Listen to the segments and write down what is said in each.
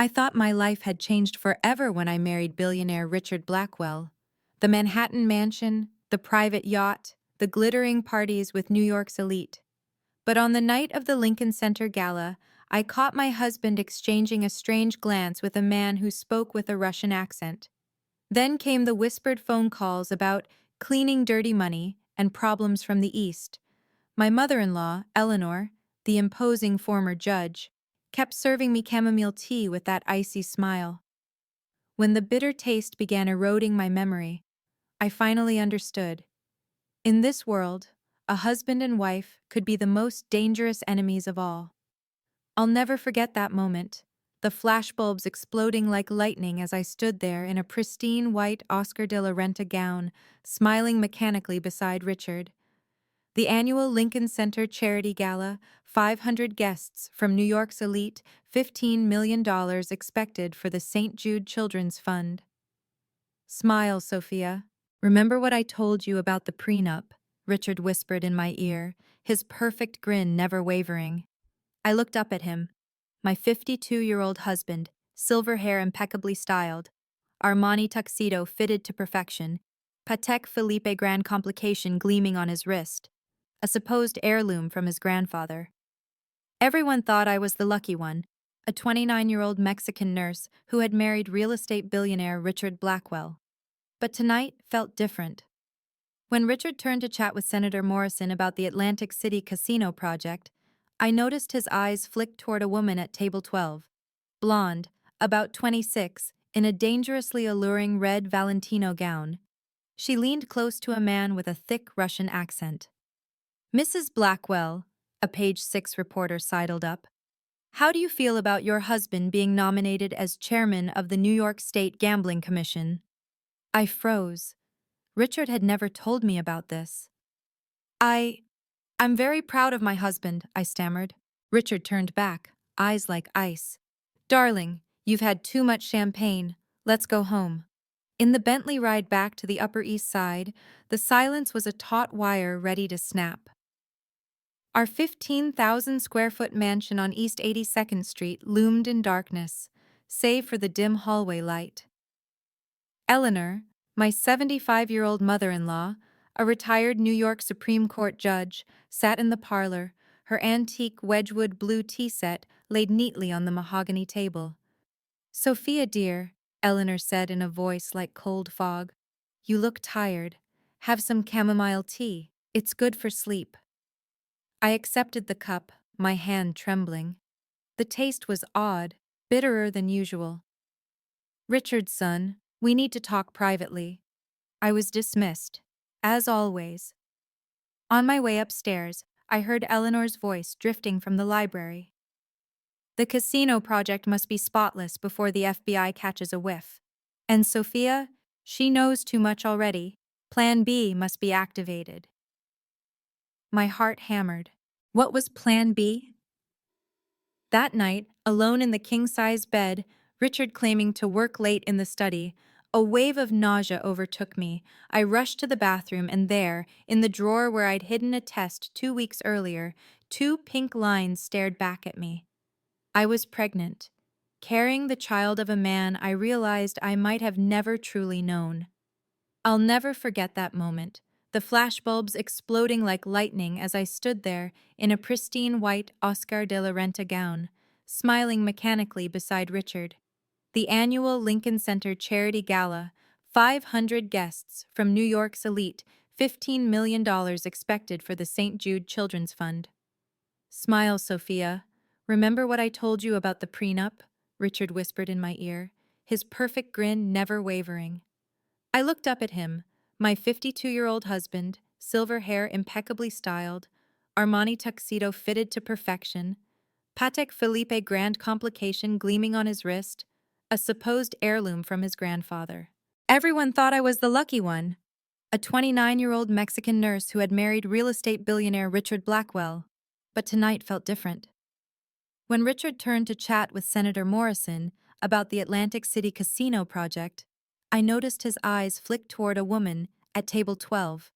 I thought my life had changed forever when I married billionaire Richard Blackwell. The Manhattan mansion, the private yacht, the glittering parties with New York's elite. But on the night of the Lincoln Center Gala, I caught my husband exchanging a strange glance with a man who spoke with a Russian accent. Then came the whispered phone calls about cleaning dirty money and problems from the East. My mother-in-law, Eleanor, the imposing former judge, kept serving me chamomile tea with that icy smile. When the bitter taste began eroding my memory, I finally understood. In this world, a husband and wife could be the most dangerous enemies of all. I'll never forget that moment, the flashbulbs exploding like lightning as I stood there in a pristine white Oscar de la Renta gown, smiling mechanically beside Richard. The annual Lincoln Center Charity Gala, 500 guests from New York's elite, $15 million expected for the St. Jude Children's Fund. Smile, Sophia. Remember what I told you about the prenup? Richard whispered in my ear, his perfect grin never wavering. I looked up at him. My 52-year-old husband, silver hair impeccably styled, Armani tuxedo fitted to perfection, Patek Philippe grand complication gleaming on his wrist, a supposed heirloom from his grandfather. Everyone thought I was the lucky one, a 29-year-old Mexican nurse who had married real estate billionaire Richard Blackwell. But tonight felt different. When Richard turned to chat with Senator Morrison about the Atlantic City casino project, I noticed his eyes flick toward a woman at table 12, blonde, about 26, in a dangerously alluring red Valentino gown. She leaned close to a man with a thick Russian accent. Mrs. Blackwell, a Page 6 reporter sidled up, how do you feel about your husband being nominated as chairman of the New York State Gambling Commission? I froze. Richard had never told me about this. I'm very proud of my husband, I stammered. Richard turned back, eyes like ice. Darling, you've had too much champagne. Let's go home. In the Bentley ride back to the Upper East Side, the silence was a taut wire ready to snap. Our 15,000-square-foot mansion on East 82nd Street loomed in darkness, save for the dim hallway light. Eleanor, my 75-year-old mother-in-law, a retired New York Supreme Court judge, sat in the parlor, her antique Wedgwood blue tea set laid neatly on the mahogany table. Sophia, dear, Eleanor said in a voice like cold fog, you look tired. Have some chamomile tea. It's good for sleep. I accepted the cup, my hand trembling. The taste was odd, bitterer than usual. Richard, son, we need to talk privately. I was dismissed, as always. On my way upstairs, I heard Eleanor's voice drifting from the library. The casino project must be spotless before the FBI catches a whiff. And Sophia, she knows too much already. Plan B must be activated. My heart hammered. What was Plan B? That night, alone in the king-size bed, Richard claiming to work late in the study, a wave of nausea overtook me. I rushed to the bathroom and there, in the drawer where I'd hidden a test 2 weeks earlier, 2 pink lines stared back at me. I was pregnant, carrying the child of a man I realized I might have never truly known. I'll never forget that moment, the flashbulbs exploding like lightning as I stood there in a pristine white Oscar de la Renta gown, smiling mechanically beside Richard. The annual Lincoln Center Charity Gala, 500 guests from New York's elite, $15 million expected for the St. Jude Children's Fund. Smile, Sophia. Remember what I told you about the prenup? Richard whispered in my ear, his perfect grin never wavering. I looked up at him, my 52-year-old husband, silver hair impeccably styled, Armani tuxedo fitted to perfection, Patek Philippe grand complication gleaming on his wrist, a supposed heirloom from his grandfather. Everyone thought I was the lucky one, a 29-year-old Mexican nurse who had married real estate billionaire Richard Blackwell, but tonight felt different. When Richard turned to chat with Senator Morrison about the Atlantic City casino project, I noticed his eyes flick toward a woman at table 12,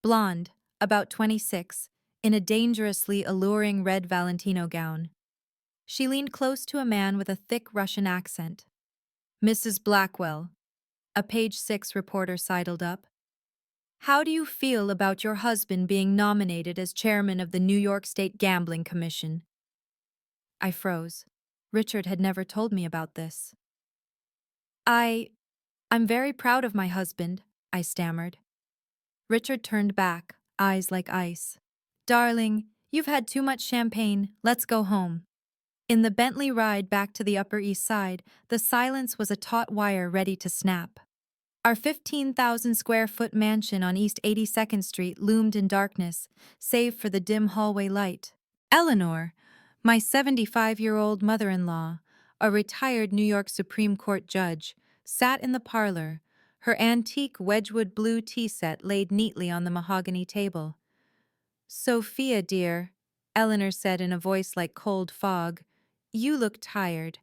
blonde, about 26, in a dangerously alluring red Valentino gown. She leaned close to a man with a thick Russian accent. Mrs. Blackwell, a Page 6 reporter sidled up. How do you feel about your husband being nominated as chairman of the New York State Gambling Commission? I froze. Richard had never told me about this. I'm very proud of my husband, I stammered. Richard turned back, eyes like ice. Darling, you've had too much champagne, let's go home. In the Bentley ride back to the Upper East Side, the silence was a taut wire ready to snap. Our 15,000 square foot mansion on East 82nd Street loomed in darkness, save for the dim hallway light. Eleanor, my 75-year-old mother-in-law, a retired New York Supreme Court judge, sat in the parlor, her antique Wedgwood blue tea set laid neatly on the mahogany table. Sophia, dear, Eleanor said in a voice like cold fog, you look tired.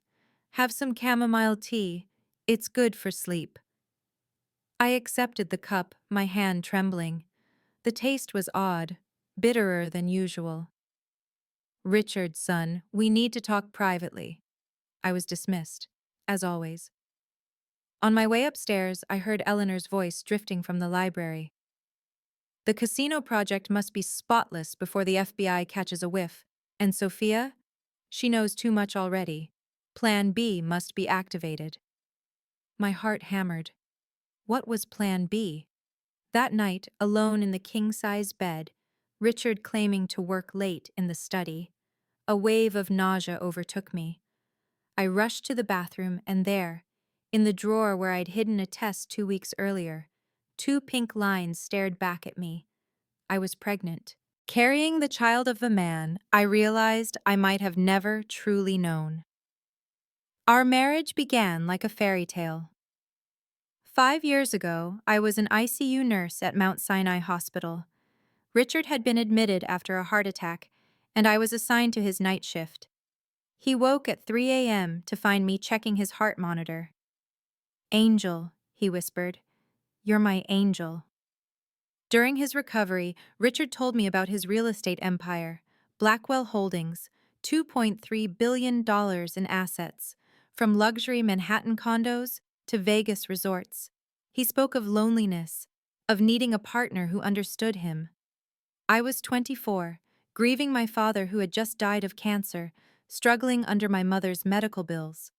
Have some chamomile tea. It's good for sleep. I accepted the cup, my hand trembling. The taste was odd, bitterer than usual. Richard, son, we need to talk privately. I was dismissed, as always. On my way upstairs, I heard Eleanor's voice drifting from the library. The casino project must be spotless before the FBI catches a whiff, and Sophia? She knows too much already. Plan B must be activated. My heart hammered. What was Plan B? That night, alone in the king-size bed, Richard claiming to work late in the study, a wave of nausea overtook me. I rushed to the bathroom and there, in the drawer where I'd hidden a test 2 weeks earlier, 2 pink lines stared back at me. I was pregnant. Carrying the child of a man I realized I might have never truly known. Our marriage began like a fairy tale. 5 years ago, I was an ICU nurse at Mount Sinai Hospital. Richard had been admitted after a heart attack, and I was assigned to his night shift. He woke at 3 a.m. to find me checking his heart monitor. Angel, he whispered. You're my angel. During his recovery, Richard told me about his real estate empire, Blackwell Holdings, $2.3 billion in assets, from luxury Manhattan condos to Vegas resorts. He spoke of loneliness, of needing a partner who understood him. I was 24, grieving my father who had just died of cancer, struggling under my mother's medical bills.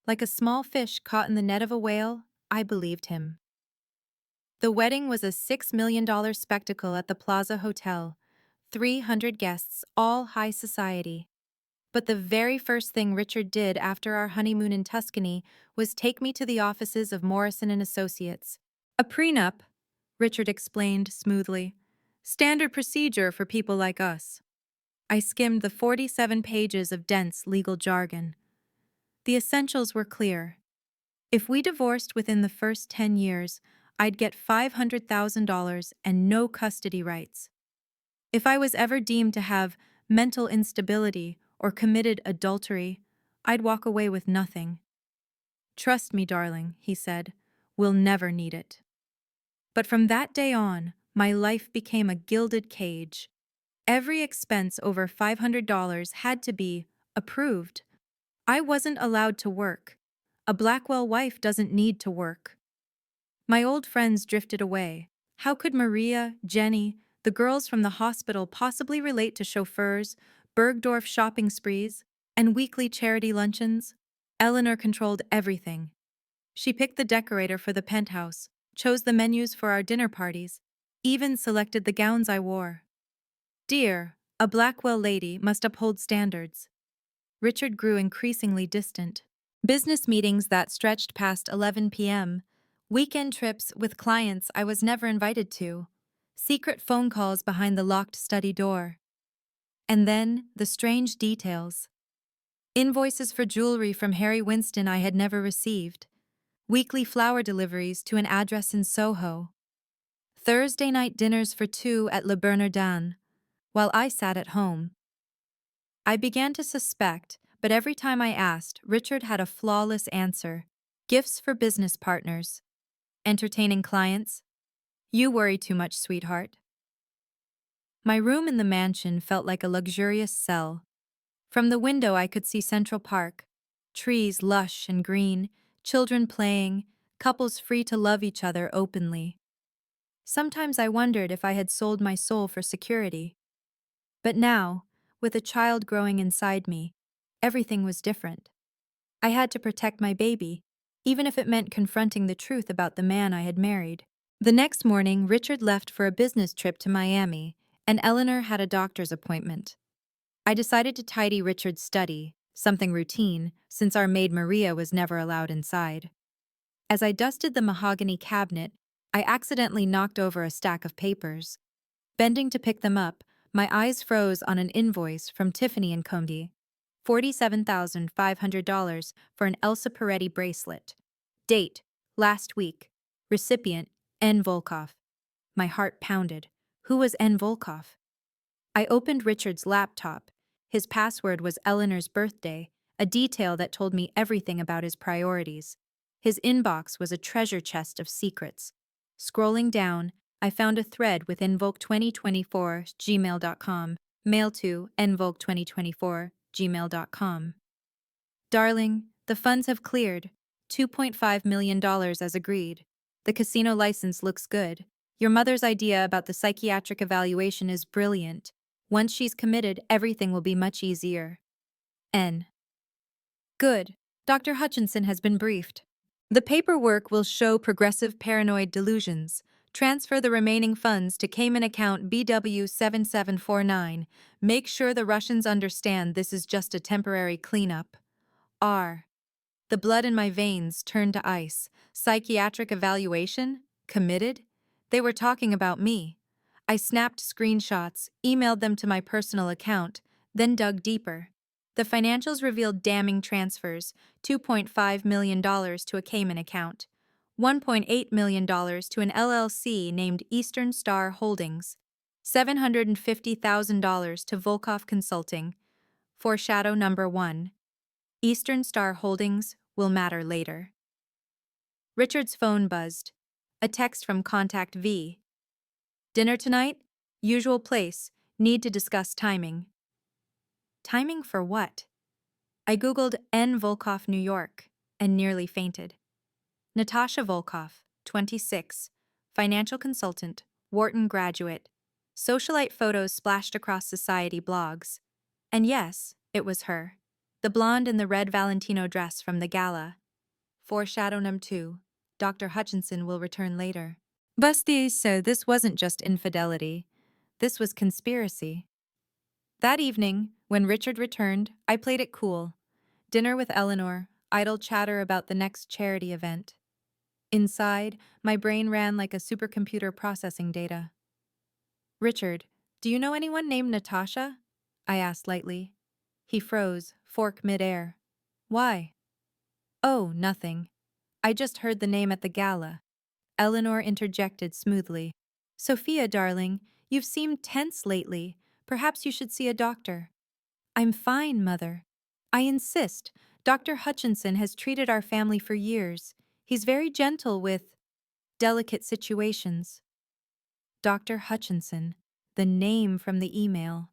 Like a small fish caught in the net of a whale, I believed him. The wedding was a $6 million spectacle at the Plaza Hotel, 300 guests, all high society. But the very first thing Richard did after our honeymoon in Tuscany was take me to the offices of Morrison & Associates. A prenup, Richard explained smoothly. Standard procedure for people like us. I skimmed the 47 pages of dense legal jargon. The essentials were clear. If we divorced within the first 10 years, I'd get $500,000 and no custody rights. If I was ever deemed to have mental instability or committed adultery, I'd walk away with nothing. Trust me, darling, he said, we'll never need it. But from that day on, my life became a gilded cage. Every expense over $500 had to be approved. I wasn't allowed to work. A Blackwell wife doesn't need to work. My old friends drifted away. How could Maria, Jenny, the girls from the hospital possibly relate to chauffeurs, Bergdorf shopping sprees, and weekly charity luncheons? Eleanor controlled everything. She picked the decorator for the penthouse, chose the menus for our dinner parties, even selected the gowns I wore. Dear, a Blackwell lady must uphold standards. Richard grew increasingly distant. Business meetings that stretched past 11 p.m., weekend trips with clients I was never invited to, secret phone calls behind the locked study door. And then the strange details. Invoices for jewelry from Harry Winston I had never received. Weekly flower deliveries to an address in Soho. Thursday night dinners for 2 at Le Bernardin, while I sat at home. I began to suspect, but every time I asked, Richard had a flawless answer. Gifts for business partners. Entertaining clients? You worry too much, sweetheart. My room in the mansion felt like a luxurious cell. From the window, I could see Central Park, trees lush and green, children playing, couples free to love each other openly. Sometimes I wondered if I had sold my soul for security. But now, with a child growing inside me, everything was different. I had to protect my baby, even if it meant confronting the truth about the man I had married. The next morning, Richard left for a business trip to Miami, and Eleanor had a doctor's appointment. I decided to tidy Richard's study, something routine, since our maid Maria was never allowed inside. As I dusted the mahogany cabinet, I accidentally knocked over a stack of papers. Bending to pick them up, my eyes froze on an invoice from Tiffany & Company. $47,500 for an Elsa Peretti bracelet. Date: last week. Recipient: N. Volkov. My heart pounded. Who was N. Volkov? I opened Richard's laptop. His password was Eleanor's birthday, a detail that told me everything about his priorities. His inbox was a treasure chest of secrets. Scrolling down, I found a thread with invoke2024@gmail.com, mail to invoke2024@gmail.com. Darling, the funds have cleared. $2.5 million as agreed. The casino license looks good. Your mother's idea about the psychiatric evaluation is brilliant. Once she's committed, everything will be much easier. N. Good. Dr. Hutchinson has been briefed. The paperwork will show progressive paranoid delusions. Transfer the remaining funds to Cayman account BW7749. Make sure the Russians understand this is just a temporary cleanup. R. The blood in my veins turned to ice. Psychiatric evaluation? Committed? They were talking about me. I snapped screenshots, emailed them to my personal account, then dug deeper. The financials revealed damning transfers: $2.5 million to a Cayman account, $1.8 million to an LLC named Eastern Star Holdings, $750,000 to Volkov Consulting. Foreshadow number 1. Eastern Star Holdings will matter later. Richard's phone buzzed. A text from Contact V. Dinner tonight? Usual place. Need to discuss timing. Timing for what? I googled N. Volkov, New York, and nearly fainted. Natasha Volkov, 26, financial consultant, Wharton graduate. Socialite photos splashed across society blogs. And yes, it was her. The blonde in the red Valentino dress from the gala. Foreshadow number 2. Dr. Hutchinson will return later. Busties, so this wasn't just infidelity. This was conspiracy. That evening, when Richard returned, I played it cool. Dinner with Eleanor, idle chatter about the next charity event. Inside, my brain ran like a supercomputer processing data. Richard, do you know anyone named Natasha? I asked lightly. He froze, fork midair. Why? Oh, nothing. I just heard the name at the gala. Eleanor interjected smoothly. Sophia, darling, you've seemed tense lately. Perhaps you should see a doctor. I'm fine, Mother. I insist. Dr. Hutchinson has treated our family for years. He's very gentle with delicate situations. Dr. Hutchinson, the name from the email.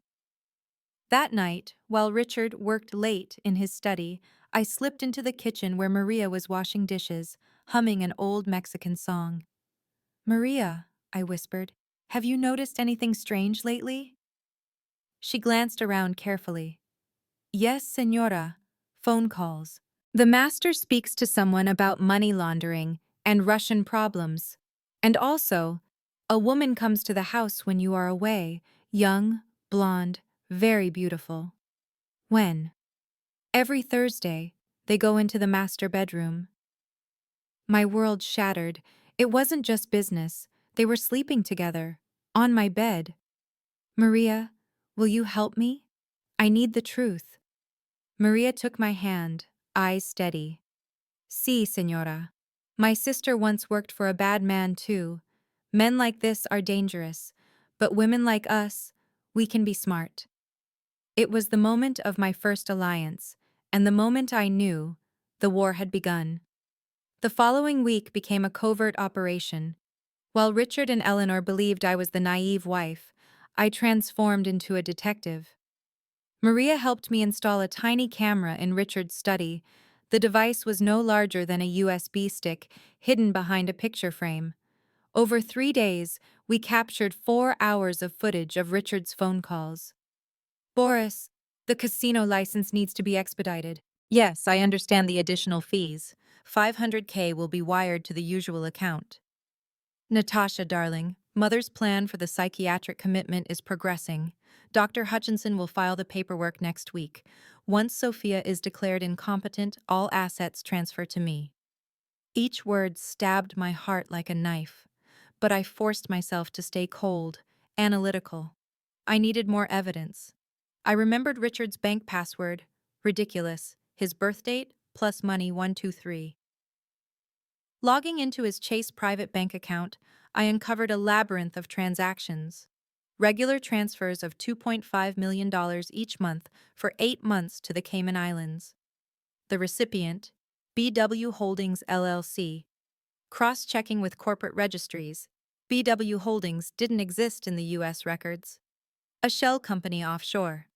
That night, while Richard worked late in his study, I slipped into the kitchen where Maria was washing dishes, humming an old Mexican song. Maria, I whispered, have you noticed anything strange lately? She glanced around carefully. Yes, señora. Phone calls. The master speaks to someone about money laundering and Russian problems. And also, a woman comes to the house when you are away, young, blonde, very beautiful. When? Every Thursday, they go into the master bedroom. My world shattered. It wasn't just business. They were sleeping together, on my bed. Maria, will you help me? I need the truth. Maria took my hand, eyes steady. Si, señora. My sister once worked for a bad man too. Men like this are dangerous, but women like us, we can be smart. It was the moment of my first alliance, and the moment I knew the war had begun. The following week became a covert operation. While Richard and Eleanor believed I was the naive wife, I transformed into a detective. Maria helped me install a tiny camera in Richard's study. The device was no larger than a USB stick hidden behind a picture frame. Over 3 days, we captured 4 hours of footage of Richard's phone calls. Boris, the casino license needs to be expedited. Yes, I understand the additional fees. 500K will be wired to the usual account. Natasha, darling, Mother's plan for the psychiatric commitment is progressing. Dr. Hutchinson will file the paperwork next week. Once Sophia is declared incompetent, all assets transfer to me. Each word stabbed my heart like a knife, but I forced myself to stay cold, analytical. I needed more evidence. I remembered Richard's bank password. Ridiculous. His birth date, plus money 123. Logging into his Chase private bank account, I uncovered a labyrinth of transactions. Regular transfers of $2.5 million each month for 8 months to the Cayman Islands. The recipient, BW Holdings LLC. Cross-checking with corporate registries, BW Holdings didn't exist in the U.S. records. A shell company offshore.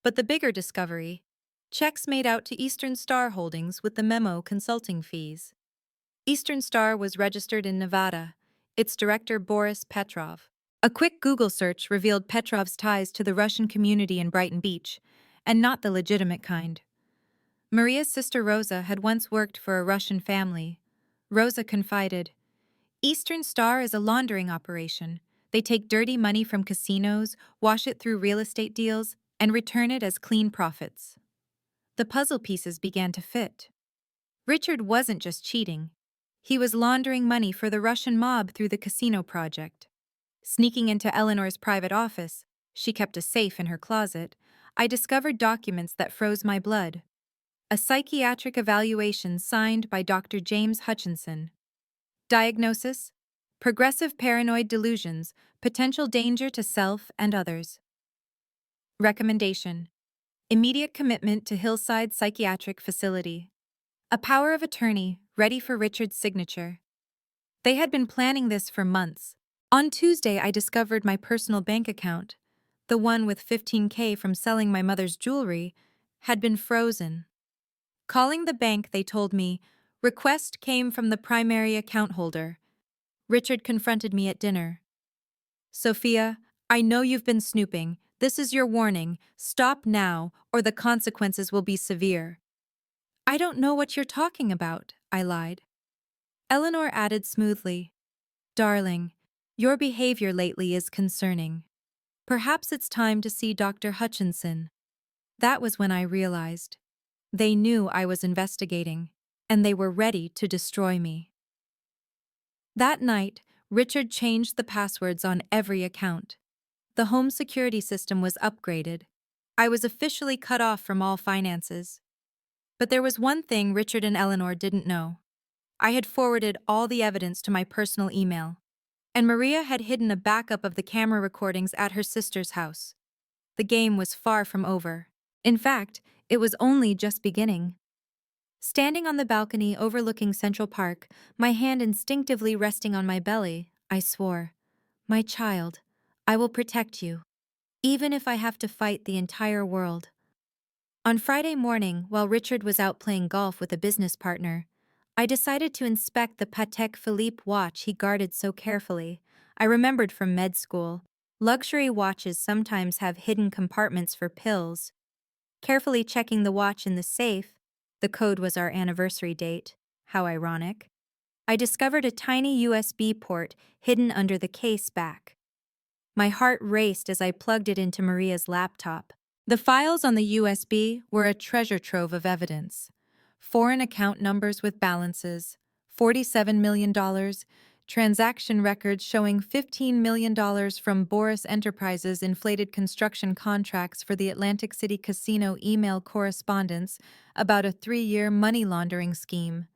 But the bigger discovery, checks made out to Eastern Star Holdings with the memo consulting fees. Eastern Star was registered in Nevada, its director Boris Petrov. A quick Google search revealed Petrov's ties to the Russian community in Brighton Beach, and not the legitimate kind. Maria's sister Rosa had once worked for a Russian family. Rosa confided, Eastern Star is a laundering operation. They take dirty money from casinos, wash it through real estate deals, and return it as clean profits. The puzzle pieces began to fit. Richard wasn't just cheating. He was laundering money for the Russian mob through the casino project. Sneaking into Eleanor's private office, she kept a safe in her closet, I discovered documents that froze my blood. A psychiatric evaluation signed by Dr. James Hutchinson. Diagnosis: progressive paranoid delusions, potential danger to self and others. Recommendation: immediate commitment to Hillside Psychiatric Facility. A power of attorney, ready for Richard's signature. They had been planning this for months. On Tuesday, I discovered my personal bank account, the one with 15K from selling my mother's jewelry, had been frozen. Calling the bank, they told me, request came from the primary account holder. Richard confronted me at dinner. Sophia, I know you've been snooping. This is your warning. Stop now, or the consequences will be severe. I don't know what you're talking about, I lied. Eleanor added smoothly, Darling, your behavior lately is concerning. Perhaps it's time to see Dr. Hutchinson. That was when I realized. They knew I was investigating, and they were ready to destroy me. That night, Richard changed the passwords on every account. The home security system was upgraded. I was officially cut off from all finances. But there was one thing Richard and Eleanor didn't know. I had forwarded all the evidence to my personal email, and Maria had hidden a backup of the camera recordings at her sister's house. The game was far from over. In fact, it was only just beginning. Standing on the balcony overlooking Central Park, my hand instinctively resting on my belly, I swore, My child, I will protect you, even if I have to fight the entire world. On Friday morning, while Richard was out playing golf with a business partner, I decided to inspect the Patek Philippe watch he guarded so carefully. I remembered from med school, luxury watches sometimes have hidden compartments for pills. Carefully checking the watch in the safe, the code was our anniversary date. How ironic. I discovered a tiny USB port hidden under the case back. My heart raced as I plugged it into Maria's laptop. The files on the USB were a treasure trove of evidence. Foreign account numbers with balances, $47 million, transaction records showing $15 million from Boris Enterprises inflated construction contracts for the Atlantic City Casino, email correspondence about a 3-year money laundering scheme.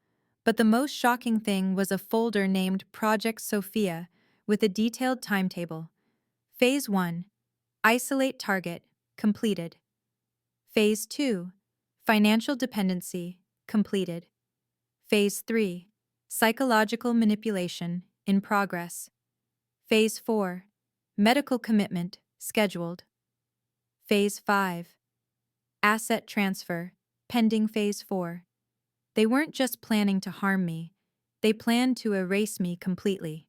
But the most shocking thing was a folder named Project Sophia with a detailed timetable. Phase 1, Isolate Target, completed. Phase 2, Financial Dependency, completed. Phase 3, Psychological Manipulation, in progress. Phase 4, Medical Commitment, scheduled. Phase 5, Asset transfer, pending phase 4. They weren't just planning to harm me, they planned to erase me completely.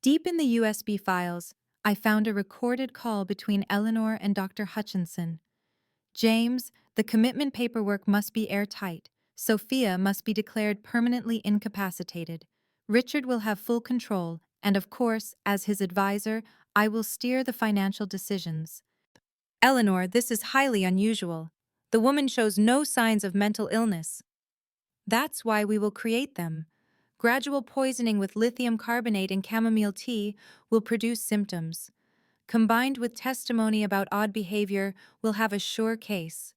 Deep in the USB files, I found a recorded call between Eleanor and Dr. Hutchinson. James, the commitment paperwork must be airtight. Sophia must be declared permanently incapacitated. Richard will have full control, and of course, as his advisor, I will steer the financial decisions. Eleanor, this is highly unusual. The woman shows no signs of mental illness. That's why we will create them. Gradual poisoning with lithium carbonate and chamomile tea will produce symptoms. Combined with testimony about odd behavior, we'll have a sure case.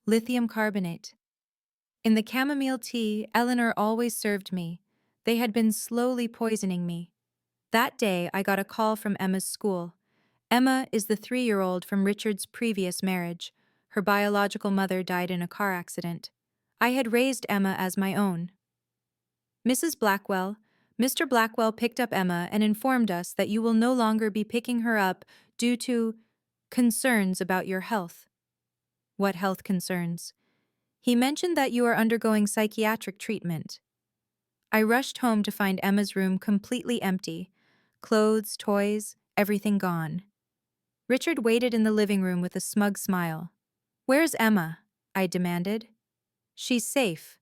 Lithium carbonate. In the chamomile tea Eleanor always served me, they had been slowly poisoning me. That day, I got a call from Emma's school. Emma is the 3-year-old from Richard's previous marriage. Her biological mother died in a car accident. I had raised Emma as my own. Mrs. Blackwell, Mr. Blackwell picked up Emma and informed us that you will no longer be picking her up due to concerns about your health. What health concerns? He mentioned that you are undergoing psychiatric treatment. I rushed home to find Emma's room completely empty. Clothes, toys, everything gone. Richard waited in the living room with a smug smile. "Where's Emma?" I demanded. "She's safe.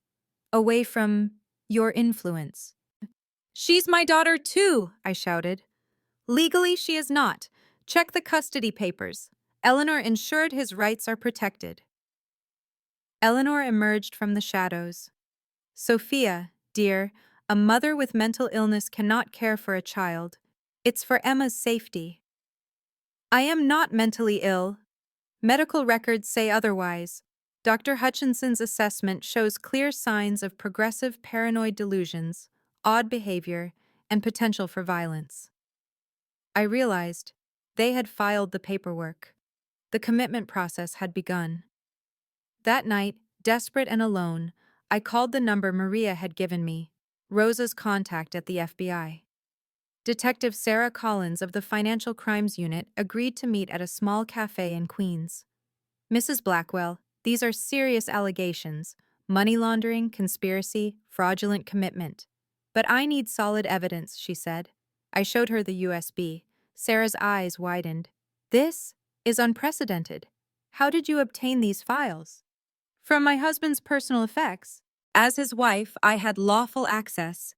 Away from your influence." "She's my daughter too," I shouted. "Legally, she is not. Check the custody papers. Eleanor ensured his rights are protected." Eleanor emerged from the shadows. "Sophia, dear, a mother with mental illness cannot care for a child. It's for Emma's safety." "I am not mentally ill. Medical records say otherwise. Dr. Hutchinson's assessment shows clear signs of progressive paranoid delusions, odd behavior, and potential for violence." I realized they had filed the paperwork. The commitment process had begun. That night, desperate and alone, I called the number Maria had given me, Rosa's contact at the FBI. Detective Sarah Collins of the Financial Crimes Unit agreed to meet at a small cafe in Queens. "Mrs. Blackwell, these are serious allegations: money laundering, conspiracy, fraudulent commitment. But I need solid evidence," she said. I showed her the USB. Sarah's eyes widened. "This is unprecedented. How did you obtain these files?" "From my husband's personal effects. As his wife, I had lawful access."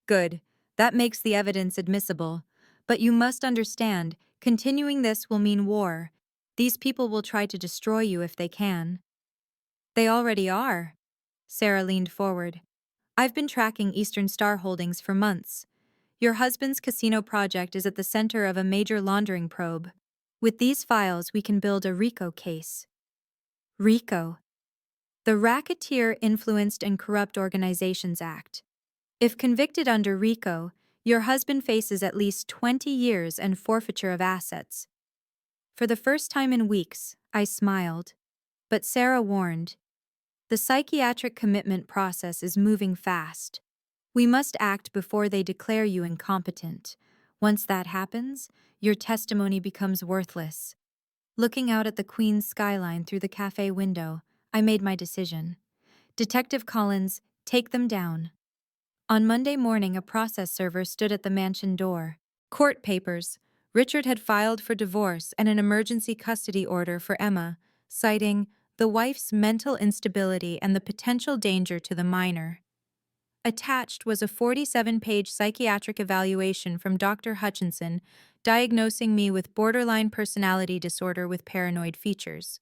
"Good. That makes the evidence admissible. But you must understand, continuing this will mean war. These people will try to destroy you if they can." "They already are." Sarah leaned forward. "I've been tracking Eastern Star Holdings for months. Your husband's casino project is at the center of a major laundering probe. With these files, we can build a RICO case." RICO. The Racketeer Influenced and Corrupt Organizations Act. If convicted under RICO, your husband faces at least 20 years and forfeiture of assets. For the first time in weeks, I smiled. But Sarah warned, "The psychiatric commitment process is moving fast. We must act before they declare you incompetent. Once that happens, your testimony becomes worthless." Looking out at the Queen's skyline through the cafe window, I made my decision. "Detective Collins, take them down." On Monday morning, a process server stood at the mansion door. Court papers. Richard had filed for divorce and an emergency custody order for Emma, citing the wife's mental instability and the potential danger to the minor. Attached was a 47-page psychiatric evaluation from Dr. Hutchinson, diagnosing me with borderline personality disorder with paranoid features.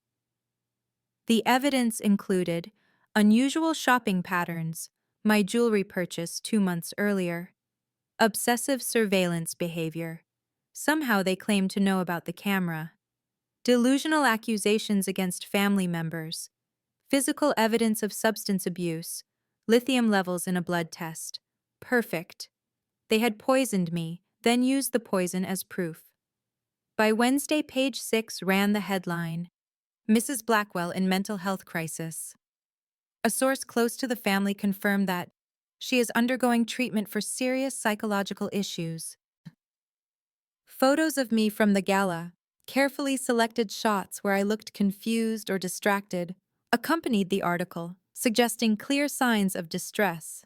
The evidence included unusual shopping patterns, my jewelry purchase 2 months earlier, obsessive surveillance behavior. Somehow they claimed to know about the camera. Delusional accusations against family members. Physical evidence of substance abuse. Lithium levels in a blood test. Perfect. They had poisoned me, then used the poison as proof. By Wednesday, page 6 ran the headline, "Mrs. Blackwell in mental health crisis." A source close to the family confirmed that she is undergoing treatment for serious psychological issues. Photos of me from the gala, Carefully selected shots where I looked confused or distracted accompanied the article, suggesting clear signs of distress.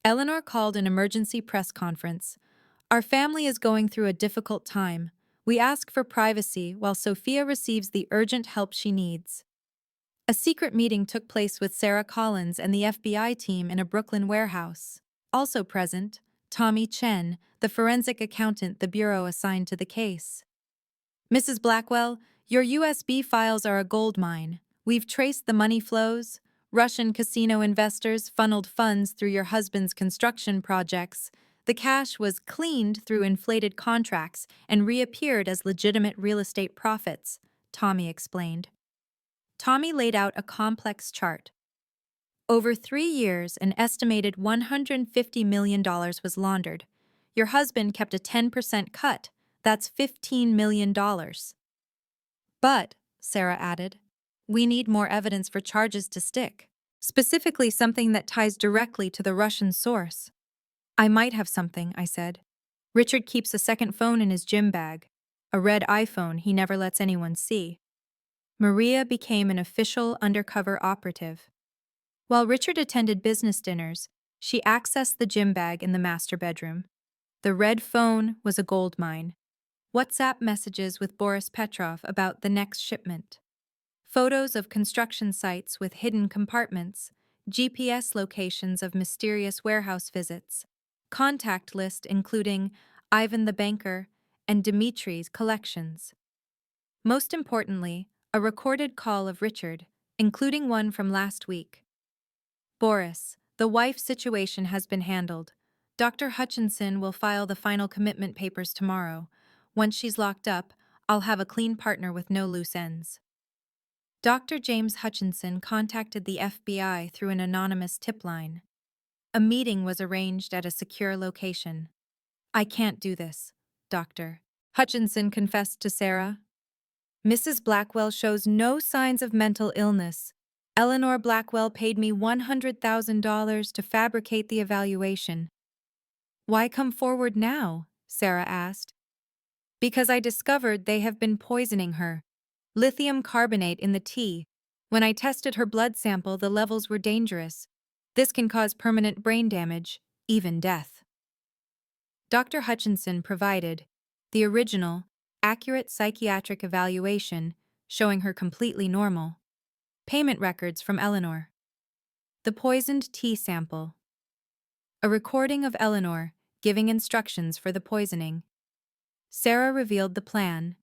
Eleanor called an emergency press conference. Our family is going through a difficult time. We ask for privacy while Sophia receives the urgent help she needs. A secret meeting took place with Sarah Collins and the FBI team in a Brooklyn warehouse. Also present, Tommy Chen, the forensic accountant the Bureau assigned to the case. Mrs. Blackwell, your USB files are a goldmine. We've traced the money flows. Russian casino investors funneled funds through your husband's construction projects. The cash was cleaned through inflated contracts and reappeared as legitimate real estate profits, Tommy explained. Tommy laid out a complex chart. Over 3 years, an estimated $150 million was laundered. Your husband kept a 10% cut. That's $15 million. But, Sarah added, we need more evidence for charges to stick, specifically something that ties directly to the Russian source. I might have something, I said. Richard keeps a second phone in his gym bag, a red iPhone he never lets anyone see. Maria became an official undercover operative. While Richard attended business dinners, she accessed the gym bag in the master bedroom. The red phone was a goldmine. WhatsApp messages with Boris Petrov about the next shipment. Photos of construction sites with hidden compartments, GPS locations of mysterious warehouse visits, contact list including Ivan the banker and Dmitri's collections. Most importantly, a recorded call of Richard, including one from last week. Boris, the wife situation has been handled. Dr. Hutchinson will file the final commitment papers tomorrow. Once she's locked up, I'll have a clean partner with no loose ends. Dr. James Hutchinson contacted the FBI through an anonymous tip line. A meeting was arranged at a secure location. I can't do this, Doctor. Hutchinson confessed to Sarah. Mrs. Blackwell shows no signs of mental illness. Eleanor Blackwell paid me $100,000 to fabricate the evaluation. Why come forward now? Sarah asked. Because I discovered they have been poisoning her. Lithium carbonate in the tea. When I tested her blood sample, the levels were dangerous. This can cause permanent brain damage, even death. Dr. Hutchinson provided the original, accurate psychiatric evaluation showing her completely normal. Payment records from Eleanor. The poisoned tea sample. A recording of Eleanor giving instructions for the poisoning. Sarah revealed the plan.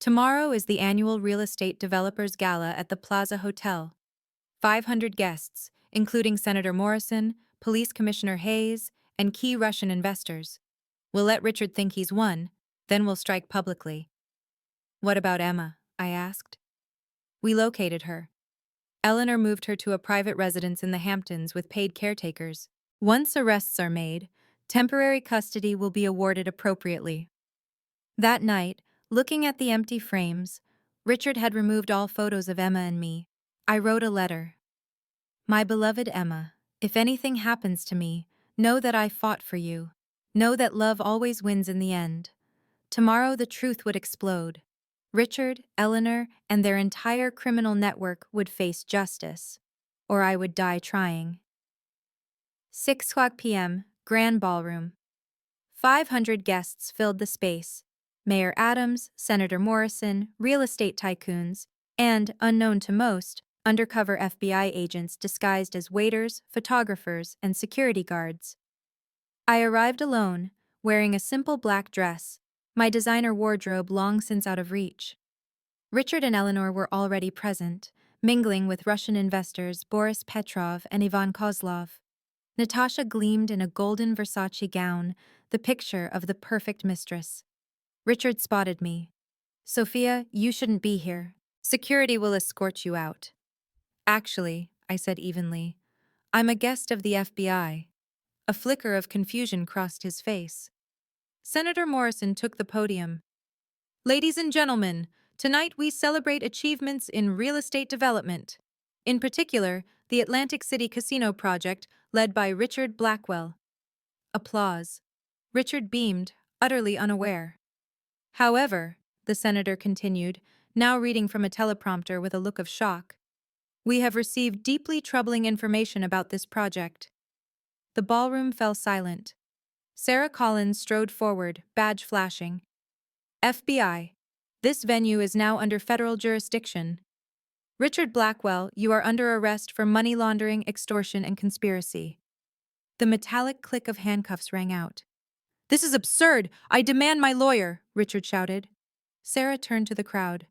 Tomorrow is the annual Real Estate Developers Gala at the Plaza Hotel. 500 guests, including Senator Morrison, Police Commissioner Hayes, and key Russian investors. We'll let Richard think he's won, then we'll strike publicly. What about Emma? I asked. We located her. Eleanor moved her to a private residence in the Hamptons with paid caretakers. Once arrests are made, temporary custody will be awarded appropriately. That night, looking at the empty frames, Richard had removed all photos of Emma and me. I wrote a letter. My beloved Emma, if anything happens to me, know that I fought for you. Know that love always wins in the end. Tomorrow the truth would explode. Richard, Eleanor, and their entire criminal network would face justice. Or I would die trying. 6 p.m., Grand Ballroom. 500 guests filled the space. Mayor Adams, Senator Morrison, real estate tycoons, and, unknown to most, undercover FBI agents disguised as waiters, photographers, and security guards. I arrived alone, wearing a simple black dress, my designer wardrobe long since out of reach. Richard and Eleanor were already present, mingling with Russian investors Boris Petrov and Ivan Kozlov. Natasha gleamed in a golden Versace gown, the picture of the perfect mistress. Richard spotted me. Sophia, you shouldn't be here. Security will escort you out. Actually, I said evenly, I'm a guest of the FBI. A flicker of confusion crossed his face. Senator Morrison took the podium. Ladies and gentlemen, tonight we celebrate achievements in real estate development. In particular, the Atlantic City Casino project led by Richard Blackwell. Applause. Richard beamed, utterly unaware. However, the senator continued, now reading from a teleprompter with a look of shock. We have received deeply troubling information about this project. The ballroom fell silent. Sarah Collins strode forward, badge flashing. FBI. This venue is now under federal jurisdiction. Richard Blackwell, you are under arrest for money laundering, extortion, and conspiracy. The metallic click of handcuffs rang out. This is absurd! I demand my lawyer! Richard shouted. Sarah turned to the crowd.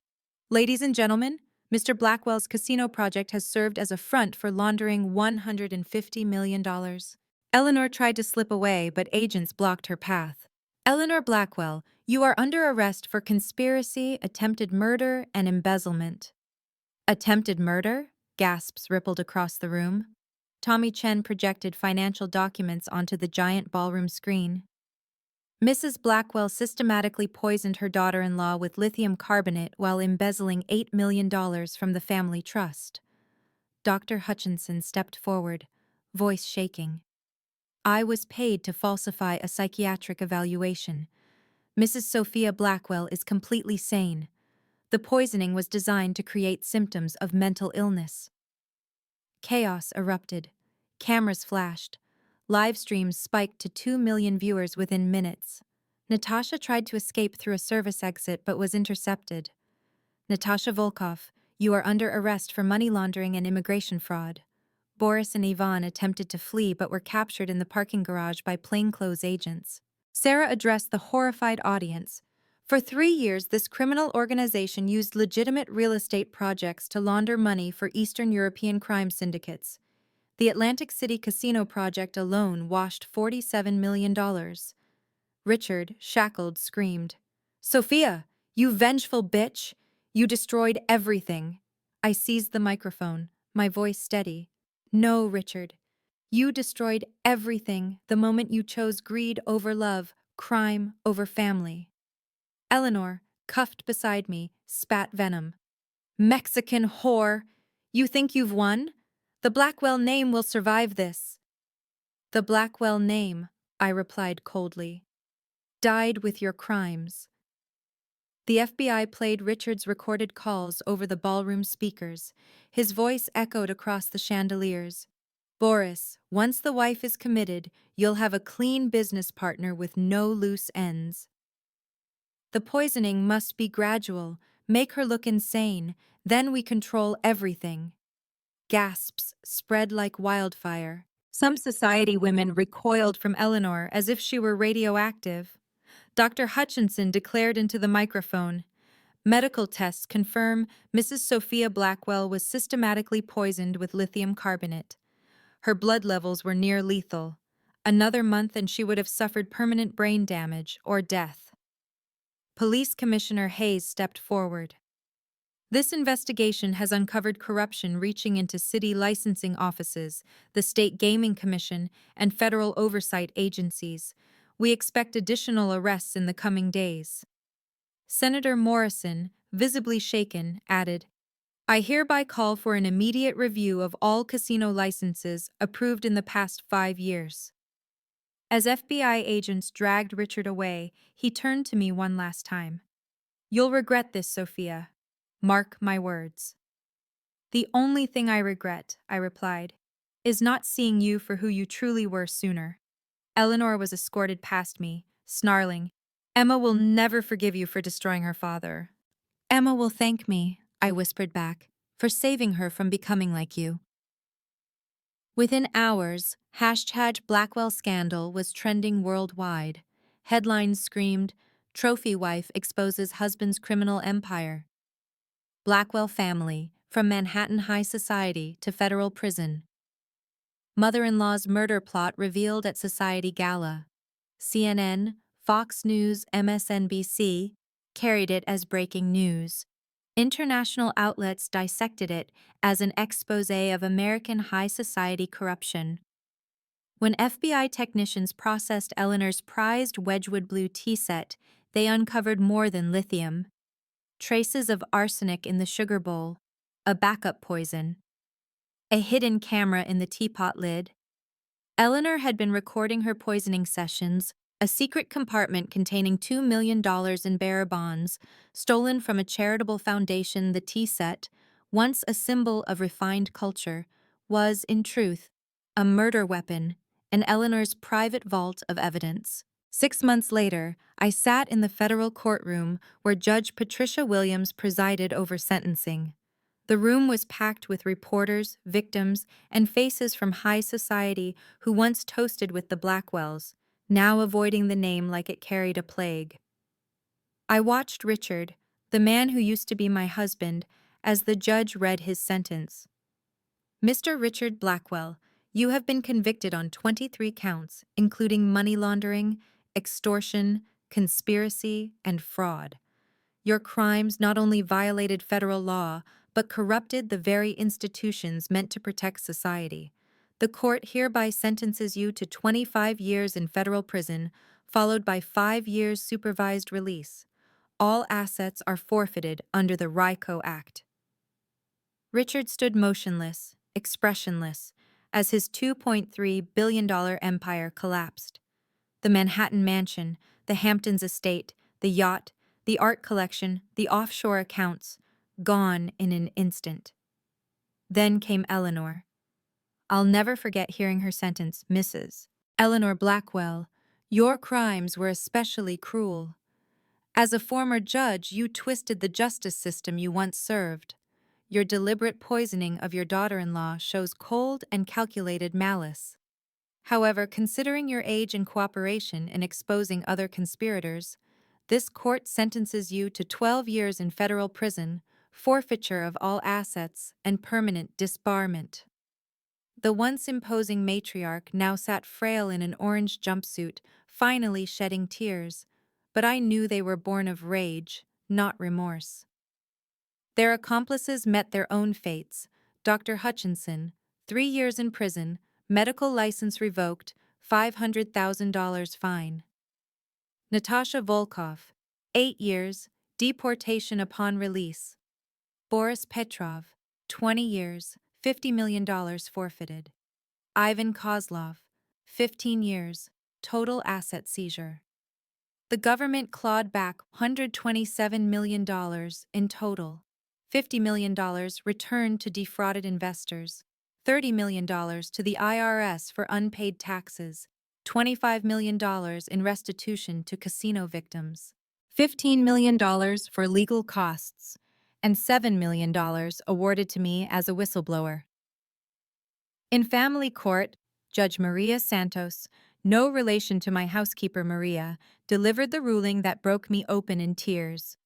Ladies and gentlemen, Mr. Blackwell's casino project has served as a front for laundering $150 million. Eleanor tried to slip away, but agents blocked her path. Eleanor Blackwell, you are under arrest for conspiracy, attempted murder, and embezzlement. Attempted murder? Gasps rippled across the room. Tommy Chen projected financial documents onto the giant ballroom screen. Mrs. Blackwell systematically poisoned her daughter-in-law with lithium carbonate while embezzling $8 million from the family trust. Dr. Hutchinson stepped forward, voice shaking. I was paid to falsify a psychiatric evaluation. Mrs. Sophia Blackwell is completely sane. The poisoning was designed to create symptoms of mental illness. Chaos erupted. Cameras flashed. Live streams spiked to 2 million viewers within minutes. Natasha tried to escape through a service exit but was intercepted. Natasha Volkov, you are under arrest for money laundering and immigration fraud. Boris and Ivan attempted to flee but were captured in the parking garage by plainclothes agents. Sarah addressed the horrified audience. For 3 years, this criminal organization used legitimate real estate projects to launder money for Eastern European crime syndicates. The Atlantic City Casino project alone washed $47 million. Richard, shackled, screamed, Sophia, you vengeful bitch! You destroyed everything. I seized the microphone, my voice steady. No, Richard. You destroyed everything the moment you chose greed over love, crime over family. Eleanor, cuffed beside me, spat venom. Mexican whore! You think you've won? The Blackwell name will survive this. The Blackwell name, I replied coldly, died with your crimes. The FBI played Richard's recorded calls over the ballroom speakers. His voice echoed across the chandeliers. Boris, once the wife is committed, you'll have a clean business partner with no loose ends. The poisoning must be gradual. Make her look insane. Then we control everything. Gasps spread like wildfire. Some society women recoiled from Eleanor as if she were radioactive. Dr. Hutchinson declared into the microphone, medical tests confirm Mrs. Sophia Blackwell was systematically poisoned with lithium carbonate. Her blood levels were near lethal. Another month and she would have suffered permanent brain damage or death. Police Commissioner Hayes stepped forward. This investigation has uncovered corruption reaching into city licensing offices, the State Gaming Commission, and federal oversight agencies. We expect additional arrests in the coming days. Senator Morrison, visibly shaken, added, I hereby call for an immediate review of all casino licenses approved in the past 5 years. As FBI agents dragged Richard away, he turned to me one last time. You'll regret this, Sophia. Mark my words. The only thing I regret, I replied, is not seeing you for who you truly were sooner. Eleanor was escorted past me, snarling, Emma will never forgive you for destroying her father. Emma will thank me, I whispered back, for saving her from becoming like you. Within hours, #Blackwell scandal was trending worldwide. Headlines screamed, Trophy wife exposes husband's criminal empire. Blackwell family, from Manhattan high society to federal prison. Mother-in-law's murder plot revealed at Society Gala. CNN, Fox News, MSNBC carried it as breaking news. International outlets dissected it as an exposé of American high society corruption. When FBI technicians processed Eleanor's prized Wedgwood Blue tea set, they uncovered more than lithium. Traces of arsenic in the sugar bowl, a backup poison, a hidden camera in the teapot lid. Eleanor had been recording her poisoning sessions, a secret compartment containing $2 million in bearer bonds, stolen from a charitable foundation. The tea set, once a symbol of refined culture, was, in truth, a murder weapon, in Eleanor's private vault of evidence. 6 months later, I sat in the federal courtroom where Judge Patricia Williams presided over sentencing. The room was packed with reporters, victims, and faces from high society who once toasted with the Blackwells, now avoiding the name like it carried a plague. I watched Richard, the man who used to be my husband, as the judge read his sentence. Mr. Richard Blackwell, you have been convicted on 23 counts, including money laundering, extortion, conspiracy, and fraud. Your crimes not only violated federal law, but corrupted the very institutions meant to protect society. The court hereby sentences you to 25 years in federal prison, followed by 5 years supervised release. All assets are forfeited under the RICO Act. Richard stood motionless, expressionless, as his $2.3 billion empire collapsed. The Manhattan mansion, the Hamptons estate, the yacht, the art collection, the offshore accounts, gone in an instant. Then came Eleanor. I'll never forget hearing her sentence, Mrs. Eleanor Blackwell, your crimes were especially cruel. As a former judge, you twisted the justice system you once served. Your deliberate poisoning of your daughter-in-law shows cold and calculated malice. However, considering your age and cooperation in exposing other conspirators, this court sentences you to 12 years in federal prison, forfeiture of all assets, and permanent disbarment. The once imposing matriarch now sat frail in an orange jumpsuit, finally shedding tears, but I knew they were born of rage, not remorse. Their accomplices met their own fates. Dr. Hutchinson, 3 years in prison, medical license revoked, $500,000 fine. Natasha Volkov, 8 years, deportation upon release. Boris Petrov, 20 years, $50 million forfeited. Ivan Kozlov, 15 years, total asset seizure. The government clawed back $127 million in total. $50 million returned to defrauded investors, $30 million to the IRS for unpaid taxes, $25 million in restitution to casino victims, $15 million for legal costs, and $7 million awarded to me as a whistleblower. In family court, Judge Maria Santos, no relation to my housekeeper Maria, delivered the ruling that broke me open in tears.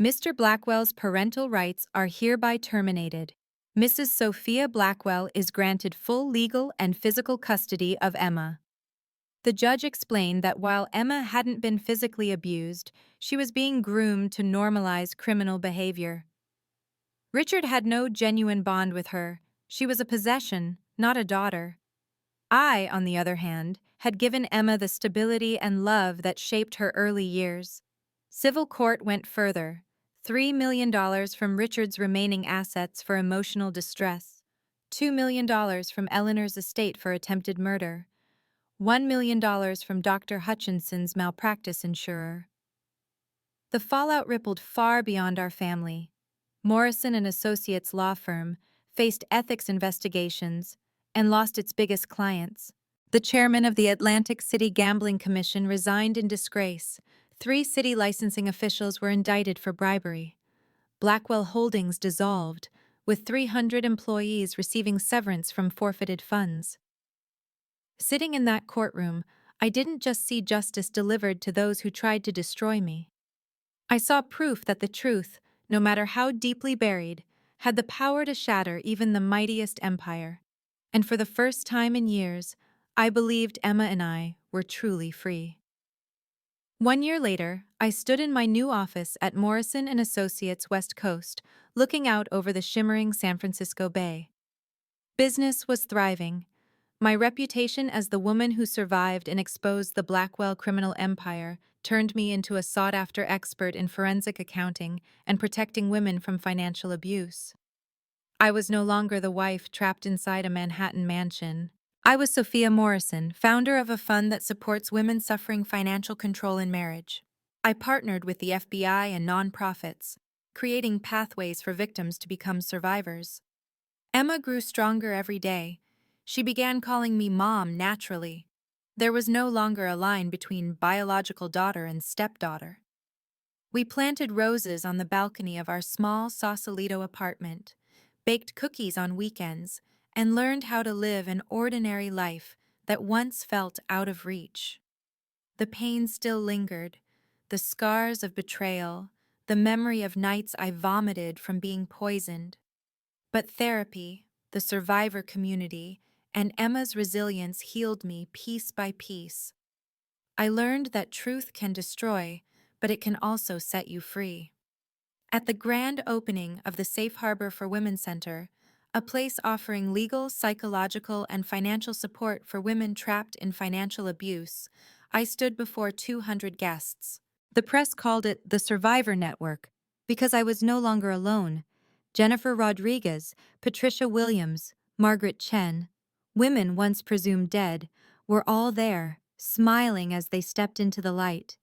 Mr. Blackwell's parental rights are hereby terminated. Mrs. Sophia Blackwell is granted full legal and physical custody of Emma. The judge explained that while Emma hadn't been physically abused, she was being groomed to normalize criminal behavior. Richard had no genuine bond with her. She was a possession, not a daughter. I, on the other hand, had given Emma the stability and love that shaped her early years. Civil court went further. $3 million from Richard's remaining assets for emotional distress, $2 million from Eleanor's estate for attempted murder, $1 million from Dr. Hutchinson's malpractice insurer. The fallout rippled far beyond our family. Morrison and Associates law firm faced ethics investigations and lost its biggest clients. The chairman of the Atlantic City Gambling Commission resigned in disgrace. 3 city licensing officials were indicted for bribery. Blackwell Holdings dissolved, with 300 employees receiving severance from forfeited funds. Sitting in that courtroom, I didn't just see justice delivered to those who tried to destroy me. I saw proof that the truth, no matter how deeply buried, had the power to shatter even the mightiest empire. And for the first time in years, I believed Emma and I were truly free. 1 year later, I stood in my new office at Morrison and Associates West Coast, looking out over the shimmering San Francisco Bay. Business was thriving. My reputation as the woman who survived and exposed the Blackwell criminal empire turned me into a sought-after expert in forensic accounting and protecting women from financial abuse. I was no longer the wife trapped inside a Manhattan mansion. I was Sophia Morrison, founder of a fund that supports women suffering financial control in marriage. I partnered with the FBI and nonprofits, creating pathways for victims to become survivors. Emma grew stronger every day. She began calling me Mom naturally. There was no longer a line between biological daughter and stepdaughter. We planted roses on the balcony of our small Sausalito apartment, baked cookies on weekends, and learned how to live an ordinary life that once felt out of reach. The pain still lingered, the scars of betrayal, the memory of nights I vomited from being poisoned. But therapy, the survivor community, and Emma's resilience healed me piece by piece. I learned that truth can destroy, but it can also set you free. At the grand opening of the Safe Harbor for Women Center, a place offering legal, psychological, and financial support for women trapped in financial abuse, I stood before 200 guests. The press called it the Survivor Network because I was no longer alone. Jennifer Rodriguez, Patricia Williams, Margaret Chen, women once presumed dead, were all there, smiling as they stepped into the light.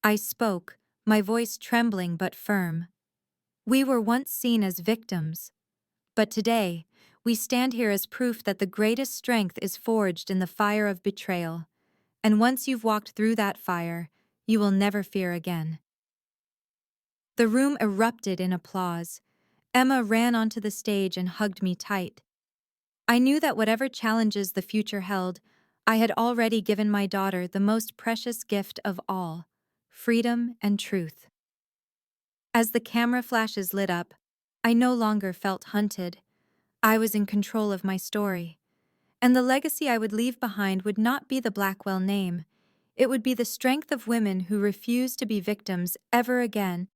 I spoke, my voice trembling but firm. We were once seen as victims, but today, we stand here as proof that the greatest strength is forged in the fire of betrayal. And once you've walked through that fire, you will never fear again. The room erupted in applause. Emma ran onto the stage and hugged me tight. I knew that whatever challenges the future held, I had already given my daughter the most precious gift of all, freedom and truth. As the camera flashes lit up, I no longer felt hunted. I was in control of my story. And the legacy I would leave behind would not be the Blackwell name. It would be the strength of women who refuse to be victims ever again.